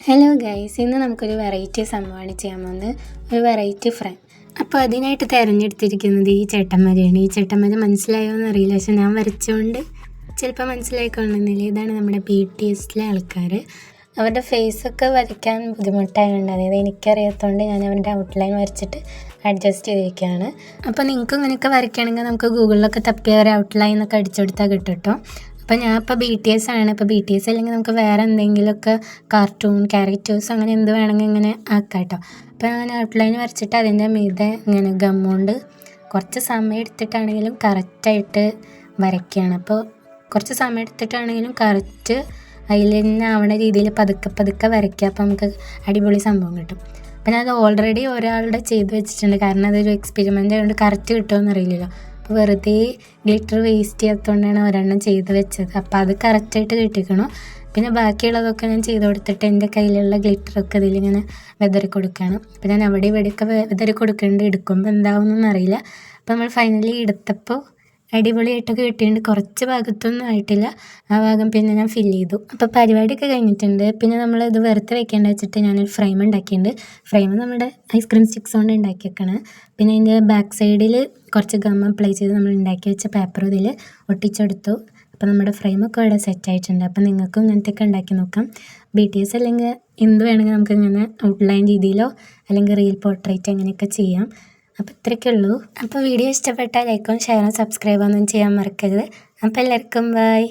Hello guys, ഇന്ന് നമുക്കൊരു variety സംഭവമാണ് ചെയ്യാൻ പോകുന്നത്. ഒരു വെറൈറ്റി ഫ്രൈ. അപ്പോൾ അതിനായിട്ട് തിരഞ്ഞെടുത്തിരിക്കുന്നത് ഈ ചേട്ടന്മാരെയാണ്. ഈ ചേട്ടന്മാരെ മനസ്സിലായോ എന്നറിയില്ല, പക്ഷെ ഞാൻ വരച്ചുകൊണ്ട് ചിലപ്പോൾ മനസ്സിലായിക്കൊള്ളുന്നില്ല. ഇതാണ് നമ്മുടെ BTSലെ ആൾക്കാർ. അവരുടെ ഫേസൊക്കെ വരയ്ക്കാൻ ബുദ്ധിമുട്ടായതുകൊണ്ട്, അതായത് എനിക്കറിയാത്തതുകൊണ്ട് ഞാൻ അവരുടെ ഔട്ട്ലൈൻ വരച്ചിട്ട് അഡ്ജസ്റ്റ് ചെയ്തിരിക്കുകയാണ്. അപ്പോൾ നിങ്ങൾക്കും ഇങ്ങനെയൊക്കെ വരയ്ക്കുകയാണെങ്കിൽ നമുക്ക് ഗൂഗിളിലൊക്കെ തപ്പി അവർ ഔട്ട്ലൈനൊക്കെ അടിച്ചെടുത്താൽ കിട്ടും കേട്ടോ. അപ്പോൾ ഞാൻ ഇപ്പോൾ BTS ആണ്. ഇപ്പോൾ BTS അല്ലെങ്കിൽ നമുക്ക് വേറെ എന്തെങ്കിലുമൊക്കെ കാർട്ടൂൺ ക്യാരക്ടേഴ്സ് അങ്ങനെ എന്ത് വേണമെങ്കിൽ ഇങ്ങനെ ആക്കാം കേട്ടോ. അപ്പോൾ ഞാൻ ഔട്ട്ലൈൻ വരച്ചിട്ട് അതിൻ്റെ മീതെ ഇങ്ങനെ ഗമ്മുകൊണ്ട് കുറച്ച് സമയം എടുത്തിട്ടാണെങ്കിലും കറക്റ്റായിട്ട് വരയ്ക്കുകയാണ്. അപ്പോൾ കുറച്ച് സമയം എടുത്തിട്ടാണെങ്കിലും കറക്റ്റ് അതിൽ തന്നെ ആവണ രീതിയിൽ പതുക്കെ വരയ്ക്കുക. അപ്പോൾ നമുക്ക് അടിപൊളി സംഭവം കിട്ടും. അപ്പോൾ ഞാനത് ഓൾറെഡി ഒരാളുടെ ചെയ്ത് വെച്ചിട്ടുണ്ട്, കാരണം അതൊരു എക്സ്പെരിമെൻ്റ് ആയതുകൊണ്ട് കറക്റ്റ് കിട്ടുമെന്ന് അറിയില്ലല്ലോ. അപ്പോൾ വെറുതെ ഗ്ലിറ്റർ വേസ്റ്റ് ചെയ്യാത്തതുകൊണ്ടാണ് ഒരെണ്ണം ചെയ്ത് വെച്ചത്. അപ്പോൾ അത് കറക്റ്റായിട്ട് കിട്ടിക്കണം. പിന്നെ ബാക്കിയുള്ളതൊക്കെ ഞാൻ ചെയ്ത് കൊടുത്തിട്ട് എൻ്റെ കയ്യിലുള്ള ഗ്ലിറ്ററൊക്കെ ഇതിലിങ്ങനെ വെതറി കൊടുക്കുകയാണ്. അപ്പോൾ ഞാൻ അവിടെ ഇവിടെയൊക്കെ വെതറി കൊടുക്കേണ്ടി എടുക്കുമ്പോൾ എന്താവുമെന്നൊന്നും അറിയില്ല. അപ്പോൾ നമ്മൾ ഫൈനലി എടുത്തപ്പോൾ അടിപൊളിയായിട്ടൊക്കെ കിട്ടിയിട്ടുണ്ട്. കുറച്ച് ഭാഗത്തൊന്നും ആയിട്ടില്ല, ആ ഭാഗം പിന്നെ ഞാൻ ഫില്ല് ചെയ്തു. അപ്പോൾ പരിപാടിയൊക്കെ കഴിഞ്ഞിട്ടുണ്ട്. പിന്നെ നമ്മൾ ഇത് വെറുതെ വെക്കേണ്ട വെച്ചിട്ട് ഞാനൊരു ഫ്രെയിം ഉണ്ടാക്കിയിട്ടുണ്ട്. ഫ്രെയിം നമ്മുടെ ഐസ്ക്രീം സ്റ്റിക്സ് കൊണ്ട് ഉണ്ടാക്കിയേക്കാണ്. പിന്നെ അതിൻ്റെ ബാക്ക് സൈഡിൽ കുറച്ച് ഗം അപ്ലൈ ചെയ്ത് നമ്മൾ ഉണ്ടാക്കി വെച്ച പേപ്പർ ഇതിൽ ഒട്ടിച്ചെടുത്തു. അപ്പോൾ നമ്മുടെ ഫ്രെയിമൊക്കെ ഇവിടെ സെറ്റ് ആയിട്ടുണ്ട്. അപ്പോൾ നിങ്ങൾക്കും ഇങ്ങനത്തെയൊക്കെ ഉണ്ടാക്കി നോക്കാം. BTS അല്ലെങ്കിൽ എന്ത് വേണമെങ്കിൽ നമുക്കിങ്ങനെ ഔട്ട്ലൈൻ രീതിയിലോ അല്ലെങ്കിൽ റിയൽ പോർട്രേറ്റ് അങ്ങനെയൊക്കെ ചെയ്യാം. അപ്പോൾ ഇത്രയൊക്കെ ഉള്ളൂ. അപ്പോൾ വീഡിയോ ഇഷ്ടപ്പെട്ടാൽ ലൈക്കും ഷെയറും സബ്സ്ക്രൈബൊന്നും ചെയ്യാൻ മറക്കരുത്. അപ്പോൾ എല്ലാവർക്കും ബൈ.